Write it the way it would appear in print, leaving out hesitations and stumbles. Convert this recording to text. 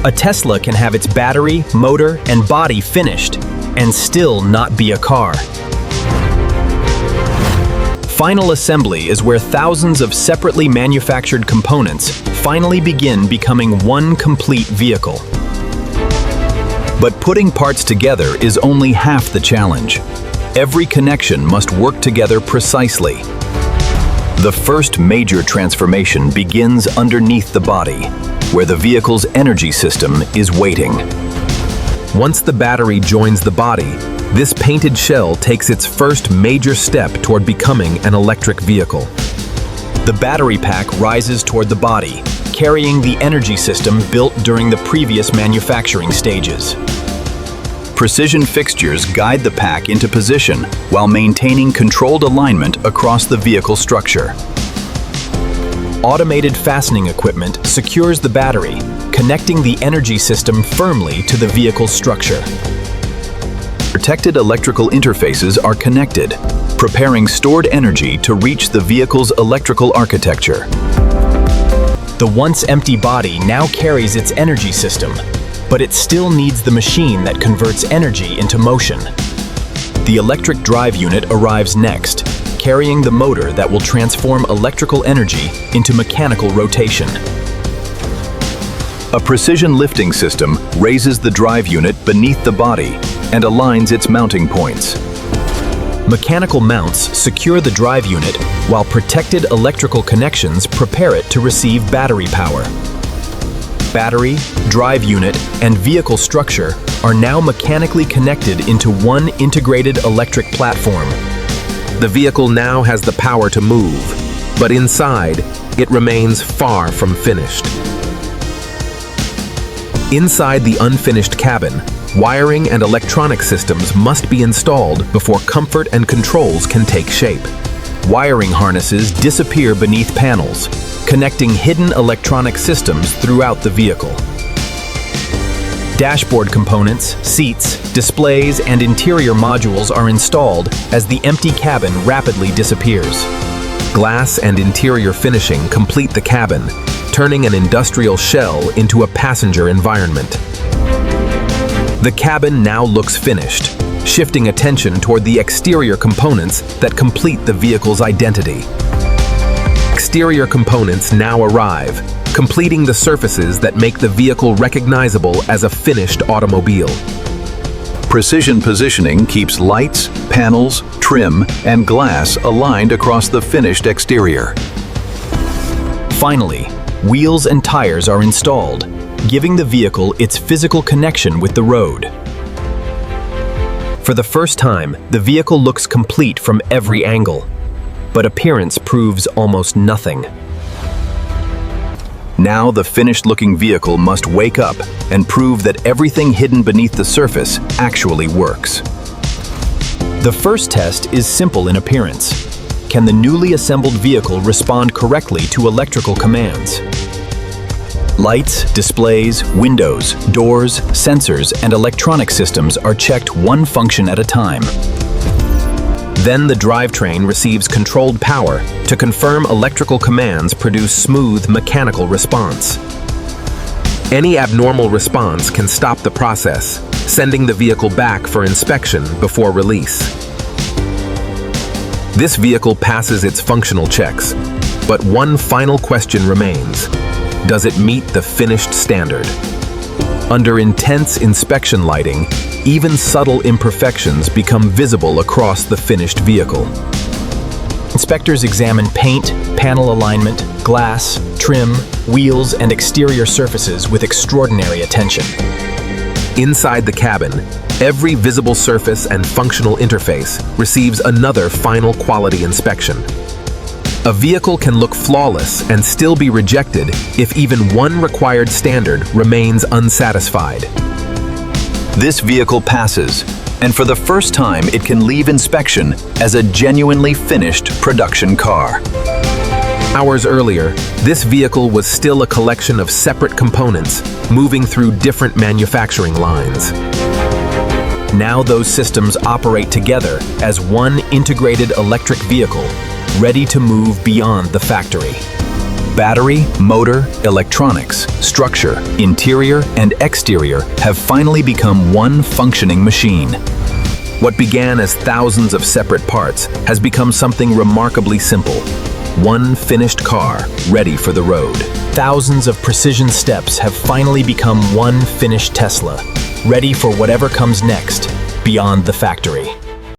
A Tesla can have its battery, motor, and body finished and still not be a car. Final assembly is where thousands of separately manufactured components finally begin becoming one complete vehicle. But putting parts together is only half the challenge. Every connection must work together precisely. The first major transformation begins underneath the body, where the vehicle's energy system is waiting. Once the battery joins the body, this painted shell takes its first major step toward becoming an electric vehicle. The battery pack rises toward the body, carrying the energy system built during the previous manufacturing stages. Precision fixtures guide the pack into position while maintaining controlled alignment across the vehicle structure. Automated fastening equipment secures the battery, connecting the energy system firmly to the vehicle's structure. Protected electrical interfaces are connected, preparing stored energy to reach the vehicle's electrical architecture. The once empty body now carries its energy system, but it still needs the machine that converts energy into motion. The electric drive unit arrives next, carrying the motor that will transform electrical energy into mechanical rotation. A precision lifting system raises the drive unit beneath the body and aligns its mounting points. Mechanical mounts secure the drive unit, while protected electrical connections prepare it to receive battery power. Battery, drive unit, and vehicle structure are now mechanically connected into one integrated electric platform. The vehicle now has the power to move, but inside, it remains far from finished. Inside the unfinished cabin, wiring and electronic systems must be installed before comfort and controls can take shape. Wiring harnesses disappear beneath panels, connecting hidden electronic systems throughout the vehicle. Dashboard components, seats, displays, and interior modules are installed as the empty cabin rapidly disappears. Glass and interior finishing complete the cabin, turning an industrial shell into a passenger environment. The cabin now looks finished, shifting attention toward the exterior components that complete the vehicle's identity. Exterior components now arrive, completing the surfaces that make the vehicle recognizable as a finished automobile. Precision positioning keeps lights, panels, trim, and glass aligned across the finished exterior. Finally, wheels and tires are installed, giving the vehicle its physical connection with the road. For the first time, the vehicle looks complete from every angle, but appearance proves almost nothing. Now the finished-looking vehicle must wake up and prove that everything hidden beneath the surface actually works. The first test is simple in appearance. Can the newly assembled vehicle respond correctly to electrical commands? Lights, displays, windows, doors, sensors, and electronic systems are checked one function at a time. Then the drivetrain receives controlled power to confirm electrical commands produce smooth mechanical response. Any abnormal response can stop the process, sending the vehicle back for inspection before release. This vehicle passes its functional checks, but one final question remains. Does it meet the finished standard? Under intense inspection lighting, even subtle imperfections become visible across the finished vehicle. Inspectors examine paint, panel alignment, glass, trim, wheels, and exterior surfaces with extraordinary attention. Inside the cabin, every visible surface and functional interface receives another final quality inspection. A vehicle can look flawless and still be rejected if even one required standard remains unsatisfied. This vehicle passes, and for the first time it can leave inspection as a genuinely finished production car. Hours earlier, this vehicle was still a collection of separate components moving through different manufacturing lines. Now those systems operate together as one integrated electric vehicle, ready to move beyond the factory. Battery, motor, electronics, structure, interior, and exterior have finally become one functioning machine. What began as thousands of separate parts has become something remarkably simple. One finished car, ready for the road. Thousands of precision steps have finally become one finished Tesla, ready for whatever comes next, beyond the factory.